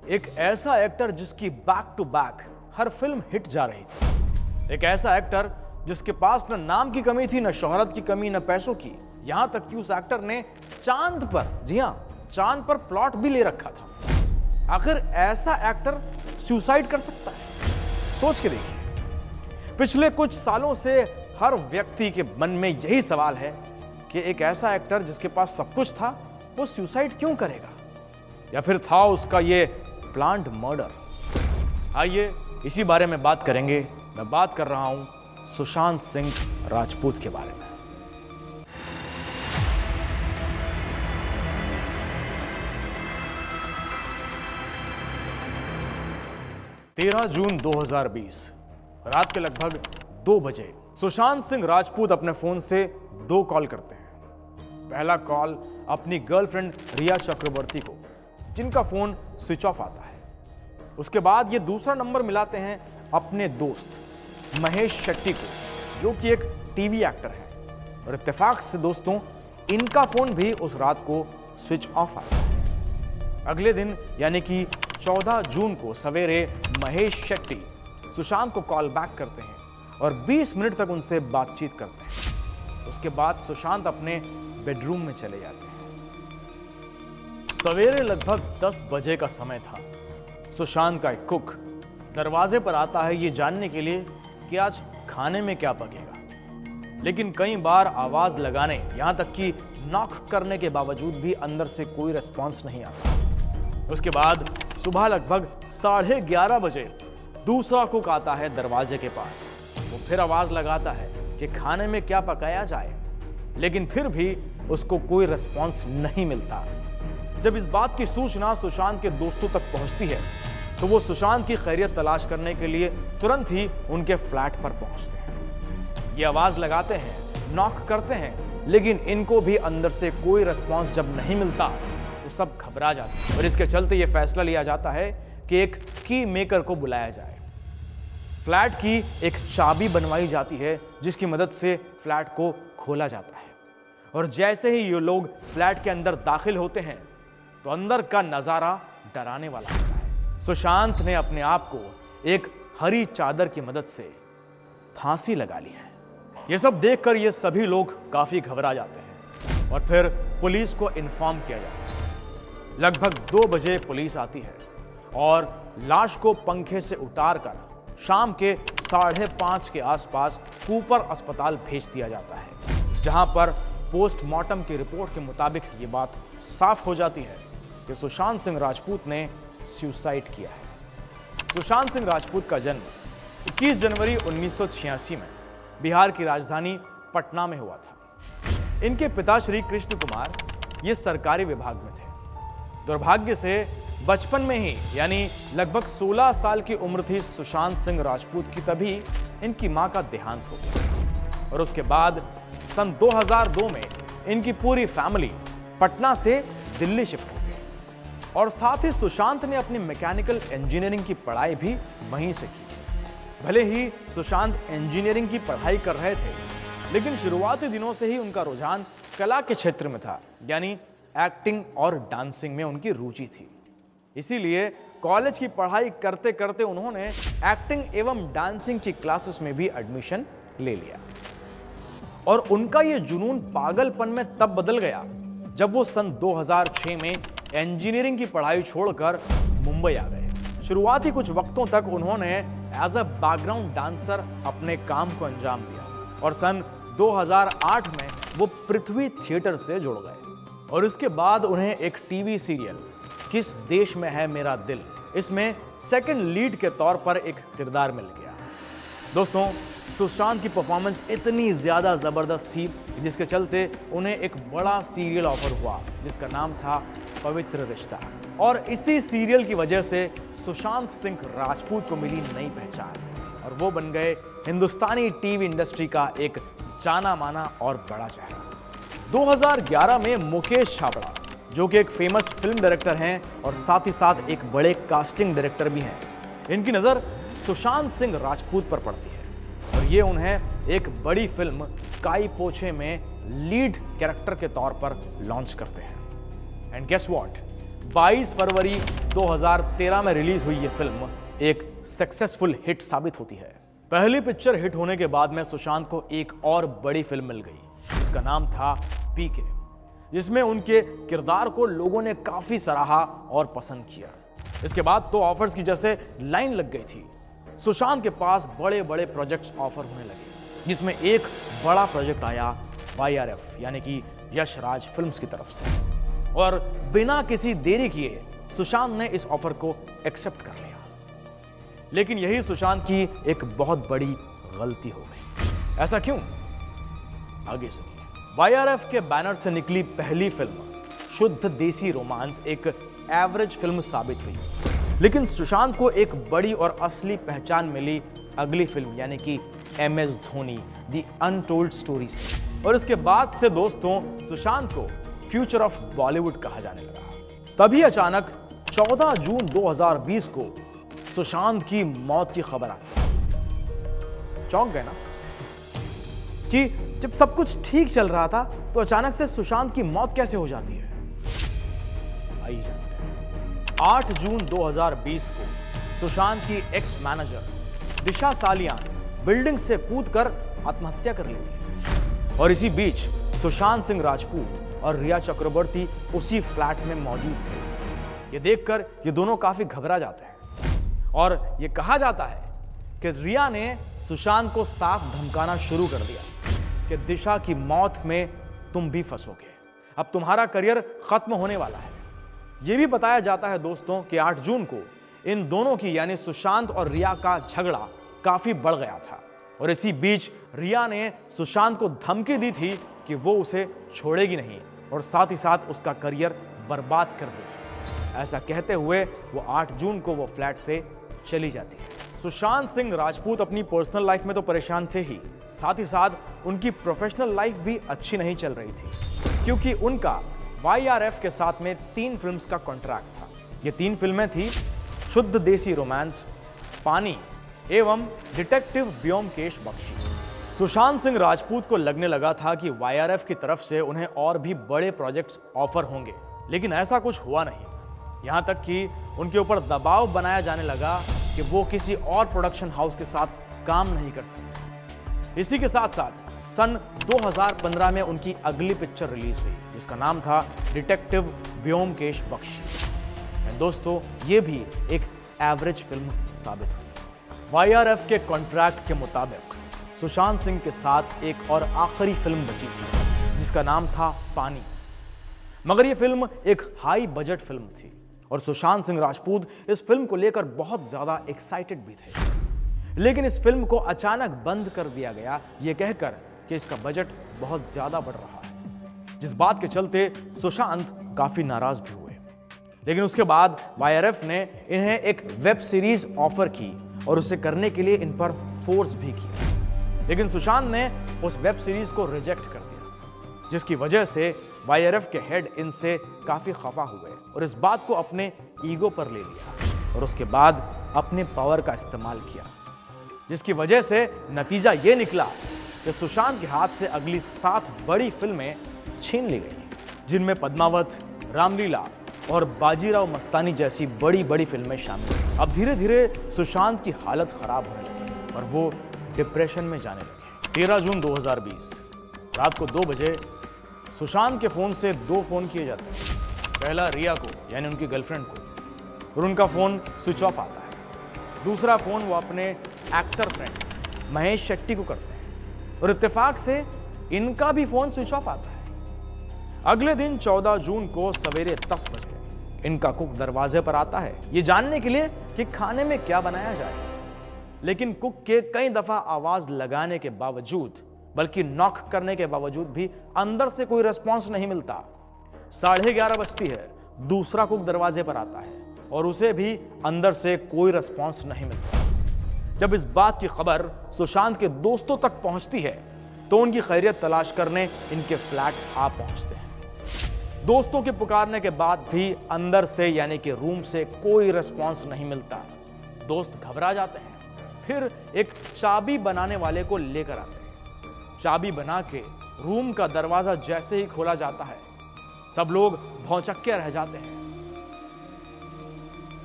एक ऐसा एक्टर जिसकी बैक टू बैक हर फिल्म हिट जा रही थी। एक ऐसा एक्टर जिसके पास न नाम की कमी थी, न शोहरत की कमी, न पैसों की। यहां तक कि उस एक्टर ने चांद पर, जी हां, चांद पर प्लॉट भी ले रखा था। आखिर ऐसा एक्टर सुसाइड कर सकता है? सोच के देखिए। पिछले कुछ सालों से हर व्यक्ति के मन में यही सवाल है कि एक ऐसा एक्टर जिसके पास सब कुछ था, वो सुसाइड क्यों करेगा? या फिर था उसका ये प्लान्ड मर्डर? आइए इसी बारे में बात करेंगे। मैं बात कर रहा हूं सुशांत सिंह राजपूत के बारे में। तेरह जून 2020 रात के लगभग 2 बजे सुशांत सिंह राजपूत अपने फोन से 2 कॉल करते हैं। पहला कॉल अपनी गर्लफ्रेंड रिया चक्रवर्ती को, जिनका फोन स्विच ऑफ आता है। उसके बाद ये दूसरा नंबर मिलाते हैं अपने दोस्त महेश शेट्टी को, जो कि एक टीवी एक्टर है। और इत्तेफाक से दोस्तों, इनका फोन भी उस रात को स्विच ऑफ आता है। अगले दिन यानी कि 14 जून को सवेरे महेश शेट्टी सुशांत को कॉल बैक करते हैं और 20 मिनट तक उनसे बातचीत करते हैं। उसके बाद सुशांत अपने बेडरूम में चले जाते हैं। सवेरे लगभग 10 बजे का समय था। सुशांत का एक कुक दरवाजे पर आता है ये जानने के लिए कि आज खाने में क्या पकेगा। लेकिन कई बार आवाज लगाने, यहां तक कि नॉक करने के बावजूद भी अंदर से कोई रिस्पॉन्स नहीं आता। उसके बाद सुबह लगभग 11:30 बजे दूसरा कुक आता है दरवाजे के पास। वो फिर आवाज लगाता है कि खाने में क्या पकाया जाए, लेकिन फिर भी उसको कोई रिस्पॉन्स नहीं मिलता। जब इस बात की सूचना सुशांत के दोस्तों तक पहुंचती है तो वो सुशांत की खैरियत तलाश करने के लिए तुरंत ही उनके फ्लैट पर पहुंचते हैं। ये आवाज लगाते हैं, नॉक करते हैं, लेकिन इनको भी अंदर से कोई रिस्पॉन्स जब नहीं मिलता तो सब घबरा जाते हैं। और इसके चलते ये फैसला लिया जाता है कि एक की मेकर को बुलाया जाए। फ्लैट की एक चाबी बनवाई जाती है जिसकी मदद से फ्लैट को खोला जाता है। और जैसे ही ये लोग फ्लैट के अंदर दाखिल होते हैं तो अंदर का नजारा डराने वाला होता है। सुशांत ने अपने आप को एक हरी चादर की मदद से फांसी लगा ली है। यह सब देखकर ये सभी लोग काफी घबरा जाते हैं और फिर पुलिस को इन्फॉर्म किया जाता है। लगभग 2 बजे पुलिस आती है और लाश को पंखे से उतारकर शाम के 5:30 के आसपास कूपर अस्पताल भेज दिया जाता है, जहां पर पोस्टमार्टम की रिपोर्ट के मुताबिक ये बात साफ हो जाती है कि सुशांत सिंह राजपूत ने सुसाइड किया है। सुशांत सिंह राजपूत का जन्म 21 जनवरी 1986 में बिहार की राजधानी पटना में हुआ था। इनके पिता श्री कृष्ण कुमार ये सरकारी विभाग में थे। दुर्भाग्य से बचपन में ही, यानी लगभग 16 साल की उम्र थी सुशांत सिंह राजपूत की, तभी इनकी मां का देहांत हो गया। और उसके बाद सन 2002 में इनकी पूरी फैमिली पटना से दिल्ली शिफ्ट हो गई। और साथ ही सुशांत ने अपनी मैकेनिकल इंजीनियरिंग की पढ़ाई भी वहीं से की। भले ही सुशांत इंजीनियरिंग की पढ़ाई कर रहे थे, लेकिन शुरुआती दिनों से ही उनका रुझान कला के क्षेत्र में था, यानी एक्टिंग और डांसिंग में उनकी रुचि थी। इसीलिए कॉलेज की पढ़ाई करते करते उन्होंने एक्टिंग एवं डांसिंग की क्लासेस में भी एडमिशन ले लिया। और उनका ये जुनून पागलपन में तब बदल गया जब वो सन 2006 में इंजीनियरिंग की पढ़ाई छोड़कर मुंबई आ गए। शुरुआती कुछ वक्तों तक उन्होंने एज अ बैकग्राउंड डांसर अपने काम को अंजाम दिया और सन 2008 में वो पृथ्वी थिएटर से जुड़ गए। और इसके बाद उन्हें एक टीवी सीरियल किस देश में है मेरा दिल, इसमें सेकंड लीड के तौर पर एक किरदार मिल गया। दोस्तों, सुशांत की परफॉर्मेंस इतनी ज्यादा जबरदस्त थी जिसके चलते उन्हें एक बड़ा सीरियल ऑफर हुआ जिसका नाम था पवित्र रिश्ता। और इसी सीरियल की वजह से सुशांत सिंह राजपूत को मिली नई पहचान और वो बन गए हिंदुस्तानी टीवी इंडस्ट्री का एक जाना माना और बड़ा चेहरा। 2011 में मुकेश छाबड़ा, जो कि एक फेमस फिल्म डायरेक्टर हैं और साथ ही साथ एक बड़े कास्टिंग डायरेक्टर भी हैं, इनकी नजर सुशांत सिंह राजपूत पर पड़ती है और ये उन्हें एक बड़ी फिल्म काई पोछे में लीड कैरेक्टर के तौर पर लॉन्च करते हैं। एंड गेस व्हाट, 22 फरवरी 2013 में रिलीज हुई ये फिल्म एक सक्सेसफुल हिट साबित होती है। पहली पिक्चर हिट होने के बाद में सुशांत को एक और बड़ी फिल्म मिल गई जिसका नाम था पीके, जिसमें उनके किरदार को लोगों ने काफी सराहा और पसंद किया। इसके बाद तो ऑफर्स की जैसे लाइन लग गई थी। सुशांत के पास बड़े बड़े प्रोजेक्ट्स ऑफर होने लगे, जिसमें एक बड़ा प्रोजेक्ट आया YRF यानी कि यश राज फिल्म्स की तरफ से, और बिना किसी देरी किए सुशांत ने इस ऑफर को एक्सेप्ट कर लिया। लेकिन यही सुशांत की एक बहुत बड़ी गलती हो गई। ऐसा क्यों? आगे सुनिए। YRF के बैनर से निकली पहली फिल्म शुद्ध देसी रोमांस एक एवरेज फिल्म साबित हुई, लेकिन सुशांत को एक बड़ी और असली पहचान मिली अगली फिल्म यानी कि MS Dhoni the untold story से। और इसके बाद से दोस्तों सुशांत को फ्यूचर ऑफ बॉलीवुड कहा जाने लगा। तभी अचानक 14 जून 2020 को सुशांत की मौत की खबर आती है। चौंक गए ना कि जब सब कुछ ठीक चल रहा था तो अचानक से सुशांत की मौत कैसे हो जाती है? आइए जानते हैं। 8 जून 2020 को सुशांत की एक्स मैनेजर दिशा सालियान बिल्डिंग से कूदकर आत्महत्या कर लेती है। और इसी बीच सुशांत सिंह राजपूत और रिया चक्रवर्ती उसी फ्लैट में मौजूद थे। ये देखकर ये दोनों काफी घबरा जाते हैं और ये कहा जाता है कि रिया ने सुशांत को साफ धमकाना शुरू कर दिया कि दिशा की मौत में तुम भी फंसोगे, अब तुम्हारा करियर खत्म होने वाला है। यह भी बताया जाता है दोस्तों कि 8 जून को इन दोनों की यानी सुशांत और रिया का झगड़ा काफी बढ़ गया था और इसी बीच रिया ने सुशांत को धमकी दी थी कि वो उसे छोड़ेगी नहीं और साथ ही साथ उसका करियर बर्बाद कर देगी। ऐसा कहते हुए वो 8 जून को वो फ्लैट से चली जाती है। सुशांत सिंह राजपूत अपनी पर्सनल लाइफ में तो परेशान थे ही, साथ ही साथ उनकी प्रोफेशनल लाइफ भी अच्छी नहीं चल रही थी, क्योंकि उनका YRF के साथ में 3 फिल्म्स का कॉन्ट्रैक्ट था। ये 3 फिल्में थी शुद्ध देसी रोमांस, पानी एवं डिटेक्टिव व्योमकेश बख्शी। सुशांत सिंह राजपूत को लगने लगा था कि YRF की तरफ से उन्हें और भी बड़े प्रोजेक्ट्स ऑफर होंगे, लेकिन ऐसा कुछ हुआ नहीं। यहां तक कि उनके ऊपर दबाव बनाया जाने लगा कि वो किसी और प्रोडक्शन हाउस के साथ काम नहीं कर सकते। इसी के साथ साथ सन 2015 में उनकी अगली पिक्चर रिलीज हुई जिसका नाम था डिटेक्टिव व्योमकेश बख्शी। दोस्तों ये भी एक एवरेज फिल्म साबित हुई। YRF के कॉन्ट्रैक्ट के मुताबिक सुशांत सिंह के साथ एक और आखिरी फिल्म बची थी जिसका नाम था पानी, मगर यह फिल्म एक हाई बजट फिल्म थी और सुशांत सिंह राजपूत इस फिल्म को लेकर बहुत ज्यादा एक्साइटेड भी थे। लेकिन इस फिल्म को अचानक बंद कर दिया गया ये कहकर कि इसका बजट बहुत ज्यादा बढ़ रहा है, जिस बात के चलते सुशांत काफी नाराज भी हुए। लेकिन उसके बाद YRF ने इन्हें एक वेब सीरीज ऑफर की और उसे करने के लिए इन पर फोर्स भी किया, लेकिन सुशांत ने उस वेब सीरीज को रिजेक्ट कर दिया, जिसकी वजह से YRF के हेड इनसे काफी खफा हुए और इस बात को अपने ईगो पर ले लिया और उसके बाद अपने पावर का इस्तेमाल किया, जिसकी वजह से नतीजा ये निकला कि सुशांत के हाथ से अगली 7 बड़ी फिल्में छीन ली गई, जिनमें पद्मावत, रामलीला और बाजीराव मस्तानी जैसी बड़ी बड़ी फिल्में शामिल हैं। अब धीरे धीरे सुशांत की हालत खराब होने लगी और वो डिप्रेशन में जाने लगे। 13 जून 2020 रात को 2 बजे सुशांत के फोन से 2 फोन किए जाते हैं। पहला रिया को यानी उनकी गर्लफ्रेंड को, और उनका फोन स्विच ऑफ आता है। दूसरा फोन वो अपने एक्टर फ्रेंड महेश शेट्टी को करते हैं और इत्तेफाक से इनका भी फोन स्विच ऑफ आता है। अगले दिन 14 जून को सवेरे 10 बजे इनका कुक दरवाजे पर आता है ये जानने के लिए कि खाने में क्या बनाया जाए, लेकिन कुक के कई दफा आवाज लगाने के बावजूद, बल्कि नॉक करने के बावजूद भी अंदर से कोई रिस्पांस नहीं मिलता। 11:30 बजती है, दूसरा कुक दरवाजे पर आता है और उसे भी अंदर से कोई रिस्पांस नहीं मिलता। जब इस बात की खबर सुशांत के दोस्तों तक पहुंचती है तो उनकी खैरियत तलाश करने इनके फ्लैट आ पहुंचते हैं। दोस्तों के पुकारने के बाद भी अंदर से यानी कि रूम से कोई रिस्पांस नहीं मिलता। दोस्त घबरा जाते हैं, फिर एक चाबी बनाने वाले को लेकर आते हैं। चाबी बना के रूम का दरवाजा जैसे ही खोला जाता है सब लोग भौचक्के रह जाते हैं।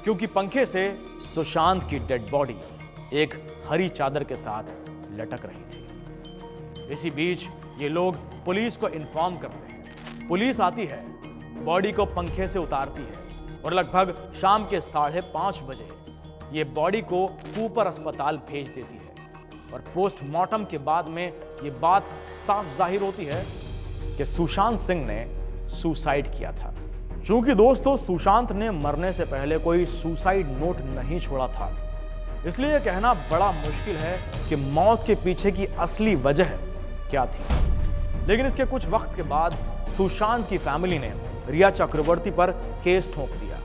क्योंकि पंखे से सुशांत की डेड बॉडी एक हरी चादर के साथ लटक रही थी। इसी बीच ये लोग पुलिस को इन्फॉर्म करते हैं। पुलिस आती है, बॉडी को पंखे से उतारती है और लगभग शाम के 5:30 बजे ये बॉडी को कूपर अस्पताल भेज देती है। और पोस्टमार्टम के बाद में ये बात साफ जाहिर होती है कि सुशांत सिंह ने सुसाइड किया था। चूंकि दोस्तों सुशांत ने मरने से पहले कोई सुसाइड नोट नहीं छोड़ा था, इसलिए यह कहना बड़ा मुश्किल है कि मौत के पीछे की असली वजह क्या थी। लेकिन इसके कुछ वक्त के बाद सुशांत की फैमिली ने रिया चक्रवर्ती पर केस ठोक दिया,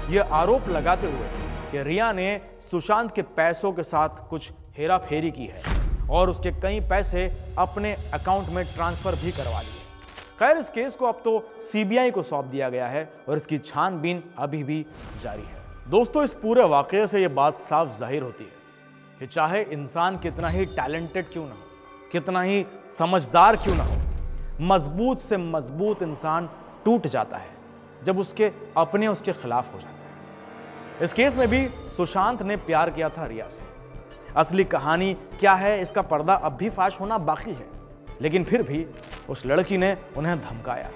यह आरोप लगाते हुए कि रिया ने सुशांत के पैसों के साथ कुछ हेरा फेरी की है और उसके कई पैसे अपने अकाउंट में ट्रांसफर भी करवा लिए। खैर, इस केस को अब तो सीबीआई को सौंप दिया गया है और इसकी छानबीन अभी भी जारी है। दोस्तों, इस पूरे वाकये से यह बात साफ जाहिर होती है कि चाहे इंसान कितना ही टैलेंटेड क्यों ना हो, कितना ही समझदार क्यों ना हो, मजबूत से मजबूत इंसान टूट जाता है जब उसके अपने उसके खिलाफ हो जाते हैं। इस केस में भी सुशांत ने प्यार किया था रिया से। असली कहानी क्या है, इसका पर्दा अब भी फाश होना बाकी है, लेकिन फिर भी उस लड़की ने उन्हें धमकाया।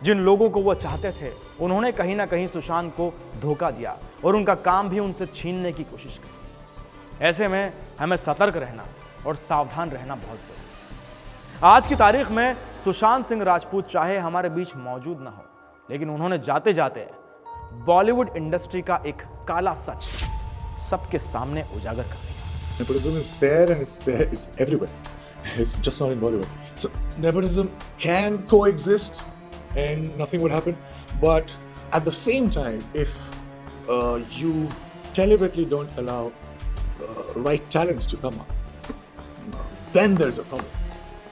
जिन लोगों को वो चाहते थे, उन्होंने कहीं ना कहीं सुशांत को धोखा दिया और उनका काम भी उनसे छीनने की कोशिश की। ऐसे में हमें सतर्क रहना और सावधान रहना बहुत जरूरी है। आज की तारीख में सुशांत सिंह राजपूत चाहे हमारे बीच मौजूद ना हो, लेकिन उन्होंने जाते जाते बॉलीवुड इंडस्ट्री का एक काला सच सबके सामने उजागर कर दिया। Nepotism is there and it's everywhere. It's just not in Bollywood. So nepotism can coexist and nothing would happen. But at the same time, if you deliberately don't allow right talents to come up, then there's a problem.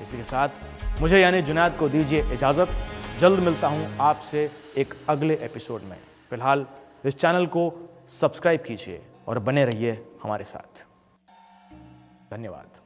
इसी के साथ मुझे यानी जुनैद को दीजिए इजाज़त। जल्द मिलता हूँ आपसे एक अगले एपिसोड में। फिलहाल इस चैनल को सब्सक्राइब कीजिए और बने रहिए हमारे साथ। धन्यवाद।